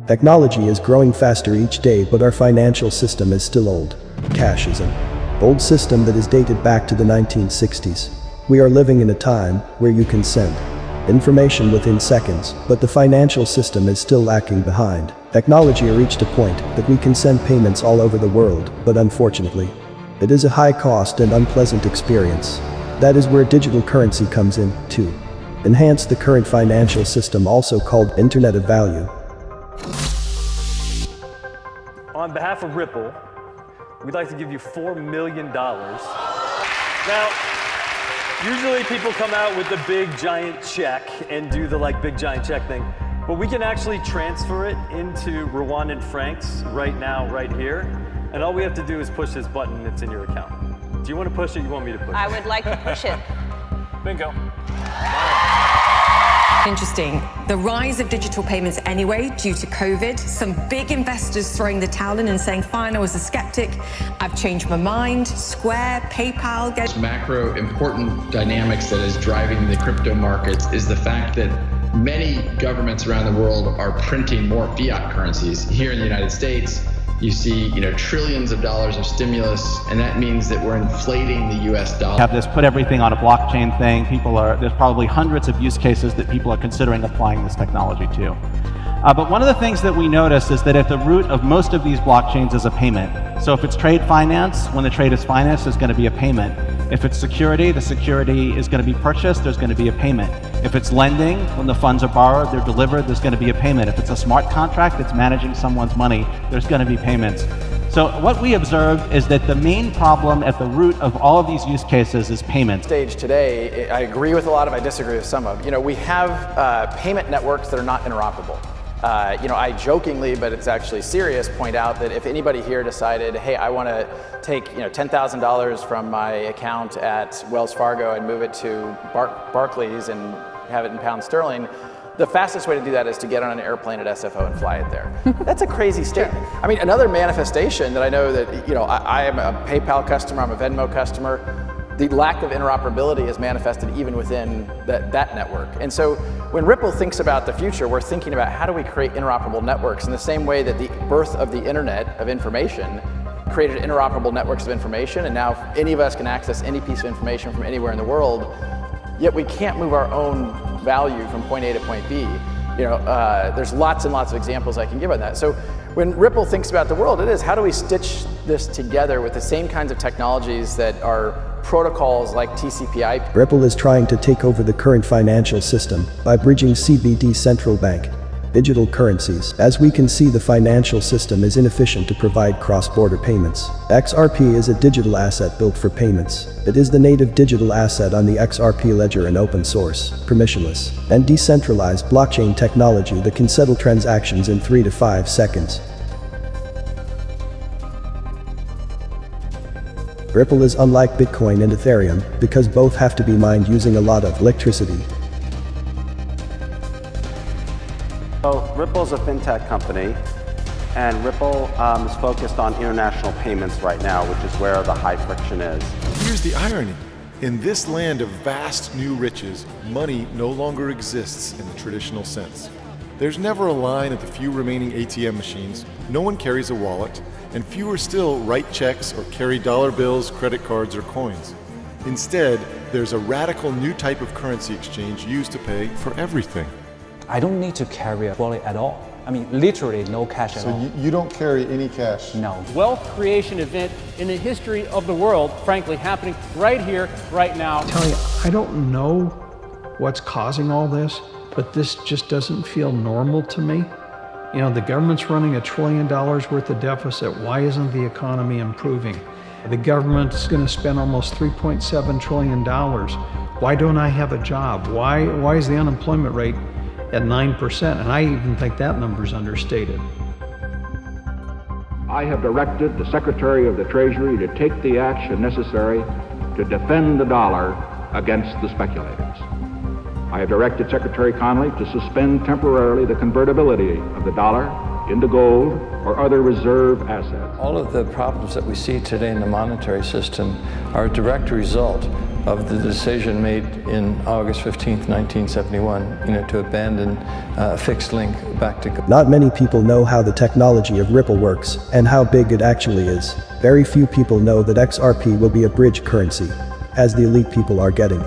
Technology is growing faster each day, but our financial system is still old. Cash is an old system that is dated back to the 1960s. We are living in a time where you can send information within seconds, but the financial system is still lacking behind. Technology has reached a point that we can send payments all over the world, but unfortunately, it is a high cost and unpleasant experience. That is where digital currency comes in, to enhance the current financial system, also called Internet of Value. On behalf of Ripple, we'd like to give you $4 million. Now, usually people come out with the big giant check and do the big giant check thing, but we can actually transfer it into Rwandan francs right now, right here. And all we have to do is push this button, it's in your account. Do you want to push it? You want me to push it? I would like to push it. Bingo. Interesting. The rise of digital payments anyway, due to COVID, some big investors throwing the towel in and saying, fine, I was a skeptic, I've changed my mind. Square, PayPal, Macro important dynamics that is driving the crypto markets is the fact that many governments around the world are printing more fiat currencies. Here in the United States, you see, trillions of dollars of stimulus, and that means that we're inflating the US dollar. Have this put everything on a blockchain thing. There's probably hundreds of use cases that people are considering applying this technology to. But one of the things that we notice is that at the root of most of these blockchains is a payment. So if it's trade finance, when the trade is financed, there's going to be a payment. If it's security, the security is going to be purchased, there's going to be a payment. If it's lending, when the funds are borrowed, they're delivered, there's going to be a payment. If it's a smart contract that's managing someone's money, there's going to be payments. So what we observed is that the main problem at the root of all of these use cases is payments. Stage today, I agree with a lot of, I disagree with some of. We have payment networks that are not interoperable. I jokingly, but it's actually serious, point out that if anybody here decided, hey, I want to take $10,000 from my account at Wells Fargo and move it to Barclays and have it in pound sterling, the fastest way to do that is to get on an airplane at SFO and fly it there. That's a crazy statement. I mean, another manifestation that I know that, I am a PayPal customer, I'm a Venmo customer. The lack of interoperability is manifested even within that network. And so when Ripple thinks about the future, we're thinking about how do we create interoperable networks in the same way that the birth of the internet of information created interoperable networks of information, and now any of us can access any piece of information from anywhere in the world, yet we can't move our own value from point A to point B. There's lots and lots of examples I can give on that. So when Ripple thinks about the world, it is how do we stitch this together with the same kinds of technologies that are protocols like TCP/IP. Ripple is trying to take over the current financial system by bridging CBD central bank digital currencies. As we can see, the financial system is inefficient to provide cross-border payments. XRP is a digital asset built for payments. It is the native digital asset on the XRP ledger, and open source, permissionless, and decentralized blockchain technology that can settle transactions in 3 to 5 seconds. Ripple is unlike Bitcoin and Ethereum because both have to be mined using a lot of electricity. So Ripple's a fintech company, and Ripple is focused on international payments right now, which is where the high friction is. Here's the irony. In this land of vast new riches, money no longer exists in the traditional sense. There's never a line at the few remaining ATM machines, no one carries a wallet, and fewer still write checks or carry dollar bills, credit cards, or coins. Instead, there's a radical new type of currency exchange used to pay for everything. I don't need to carry a wallet at all. I mean, literally no cash at all. So you don't carry any cash? No. Wealth creation event in the history of the world, frankly, happening right here, right now. I tell you, I don't know what's causing all this, but this just doesn't feel normal to me. The government's running $1 trillion worth of deficit. Why isn't the economy improving? The government's going to spend almost $3.7 trillion. Why don't I have a job? Why is the unemployment rate at 9%? And I even think that number's understated. I have directed the Secretary of the Treasury to take the action necessary to defend the dollar against the speculators. I have directed Secretary Connolly to suspend temporarily the convertibility of the dollar into gold or other reserve assets. All of the problems that we see today in the monetary system are a direct result of the decision made in August 15th, 1971, to abandon fixed link back to... Not many people know how the technology of Ripple works and how big it actually is. Very few people know that XRP will be a bridge currency, as the elite people are getting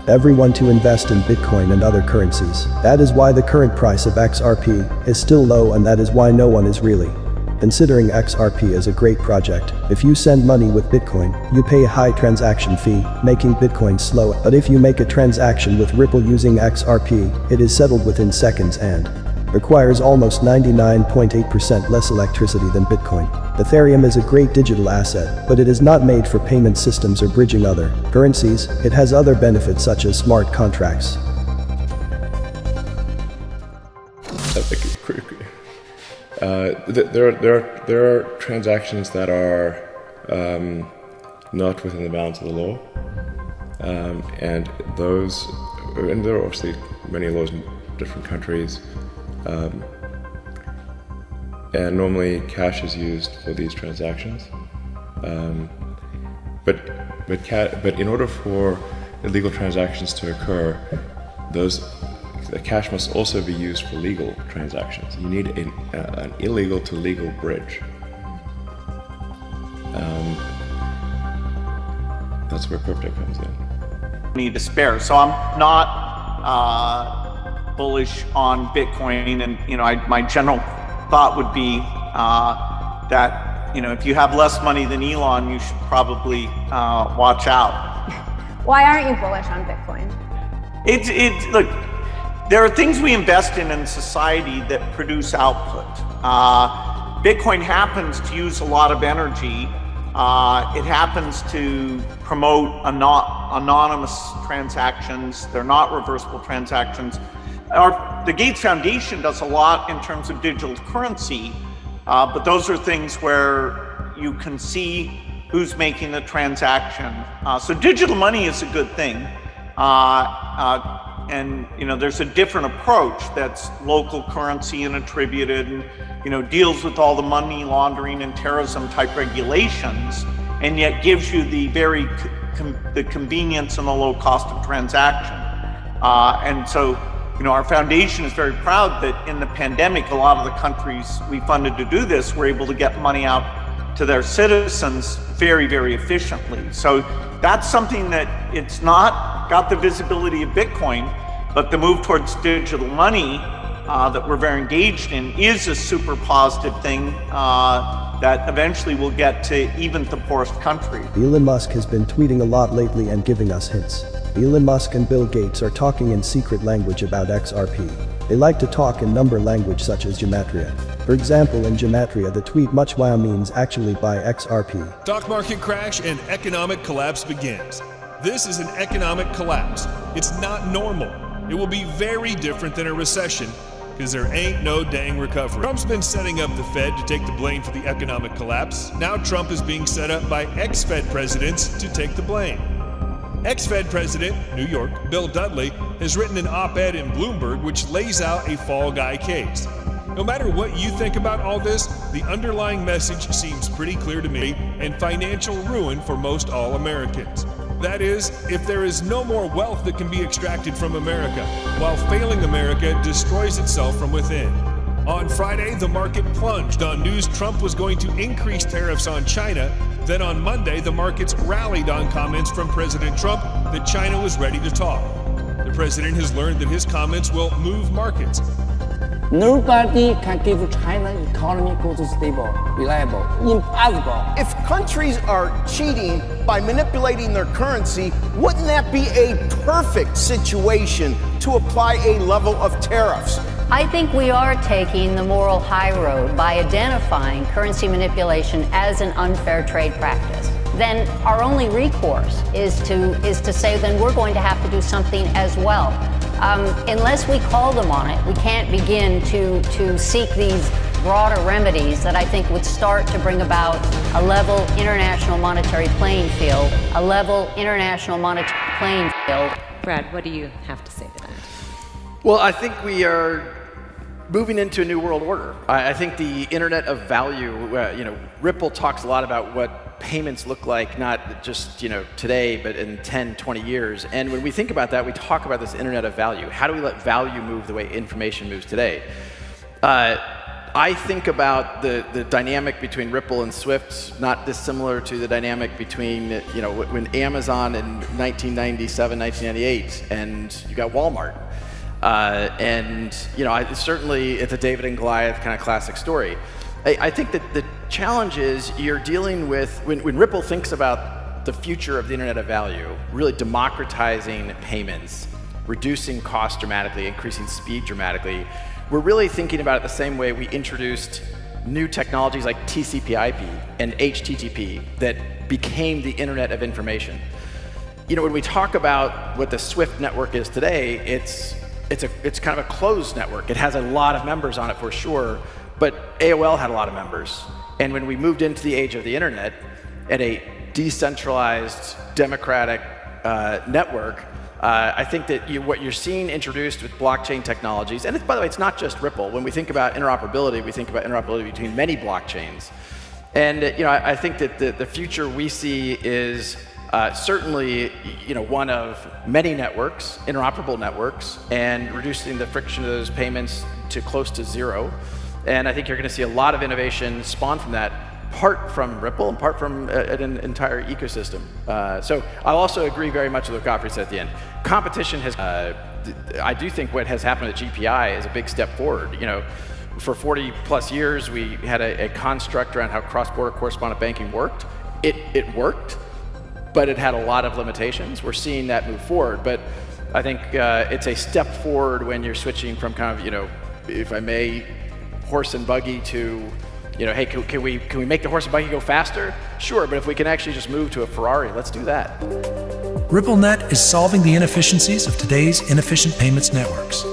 everyone to invest in Bitcoin and other currencies. That is why the current price of XRP is still low, and that is why no one is really considering XRP as a great project. If you send money with Bitcoin, you pay a high transaction fee, making Bitcoin slow. But if you make a transaction with Ripple using XRP, it is settled within seconds and requires almost 99.8% less electricity than Bitcoin. Ethereum is a great digital asset, but it is not made for payment systems or bridging other currencies. It has other benefits such as smart contracts. There are transactions that are not within the bounds of the law, and there are obviously many laws in different countries, and normally cash is used for these transactions, but in order for illegal transactions to occur, the cash must also be used for legal transactions. You need an illegal to legal bridge. That's where crypto comes in. Need to spare. So I'm not bullish on Bitcoin, and my general thought would be that if you have less money than Elon, you should probably watch out. Why aren't you bullish on Bitcoin? Look. There are things we invest in society that produce output. Bitcoin happens to use a lot of energy. It happens to promote anonymous transactions. They're not reversible transactions. The Gates Foundation does a lot in terms of digital currency, but those are things where you can see who's making the transaction. So digital money is a good thing. And there's a different approach that's local currency and attributed, and deals with all the money laundering and terrorism type regulations, and yet gives you the very the convenience and the low cost of transaction. And so our foundation is very proud that in the pandemic, a lot of the countries we funded to do this were able to get money out to their citizens very, very efficiently. So that's something that it's not got the visibility of Bitcoin, but the move towards digital money that we're very engaged in is a super positive thing that eventually will get to even the poorest country. Elon Musk has been tweeting a lot lately and giving us hints. Elon Musk and Bill Gates are talking in secret language about XRP. They like to talk in number language such as gematria. For example, in gematria, the tweet much wow means actually buy XRP. Stock market crash and economic collapse begins. This is an economic collapse. It's not normal. It will be very different than a recession, because there ain't no dang recovery. Trump's been setting up the Fed to take the blame for the economic collapse. Now Trump is being set up by ex-Fed presidents to take the blame. Ex-Fed President, New York, Bill Dudley, has written an op-ed in Bloomberg which lays out a fall guy case. No matter what you think about all this, the underlying message seems pretty clear to me, and financial ruin for most all Americans. That is, if there is no more wealth that can be extracted from America, while failing America destroys itself from within. On Friday, the market plunged on news Trump was going to increase tariffs on China. Then on Monday, the markets rallied on comments from President Trump that China was ready to talk. The president has learned that his comments will move markets. Nobody can give China economy go to stable, reliable, impossible. If countries are cheating by manipulating their currency, wouldn't that be a perfect situation to apply a level of tariffs? I think we are taking the moral high road by identifying currency manipulation as an unfair trade practice. Then our only recourse is to say then we're going to have to do something as well. Unless we call them on it, we can't begin to seek these broader remedies that I think would start to bring about a level international monetary playing field, Brad, what do you have to say to that? Well, I think we are moving into a new world order. I think the internet of value, Ripple talks a lot about what payments look like, not just today, but in 10, 20 years. And when we think about that, we talk about this Internet of Value. How do we let value move the way information moves today? I think about the dynamic between Ripple and Swift, not dissimilar to the dynamic between when Amazon in 1997, 1998, and you got Walmart. Certainly it's a David and Goliath kind of classic story. I think that the challenge is you're dealing with, when Ripple thinks about the future of the Internet of Value, really democratizing payments, reducing costs dramatically, increasing speed dramatically, we're really thinking about it the same way we introduced new technologies like TCP/IP and HTTP that became the Internet of Information. When we talk about what the SWIFT network is today, it's kind of a closed network. It has a lot of members on it for sure, but AOL had a lot of members. And when we moved into the age of the Internet at a decentralized, democratic network, I think that what you're seeing introduced with blockchain technologies, and by the way, it's not just Ripple. When we think about interoperability, we think about interoperability between many blockchains. And I think that the future we see is certainly one of many networks, interoperable networks, and reducing the friction of those payments to close to zero. And I think you're going to see a lot of innovation spawn from that, part from Ripple and part from an entire ecosystem. So I'll also agree very much with what Godfrey said at the end. Competition has, I do think what has happened at GPI is a big step forward. For 40 plus years, we had a construct around how cross-border correspondent banking worked. It worked, but it had a lot of limitations. We're seeing that move forward, but I think it's a step forward when you're switching from kind of, if I may, horse and buggy to, hey, can we make the horse and buggy go faster? Sure, but if we can actually just move to a Ferrari, let's do that. RippleNet is solving the inefficiencies of today's inefficient payments networks.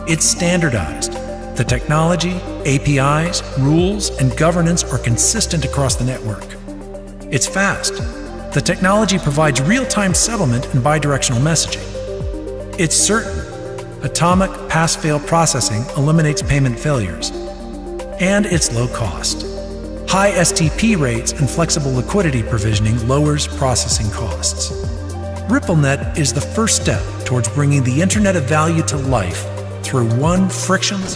It's standardized. The technology, APIs, rules, and governance are consistent across the network. It's fast. The technology provides real-time settlement and bidirectional messaging. It's certain. Atomic pass-fail processing eliminates payment failures. And it's low cost. High STP rates and flexible liquidity provisioning lowers processing costs. RippleNet is the first step towards bringing the Internet of Value to life through one frictionless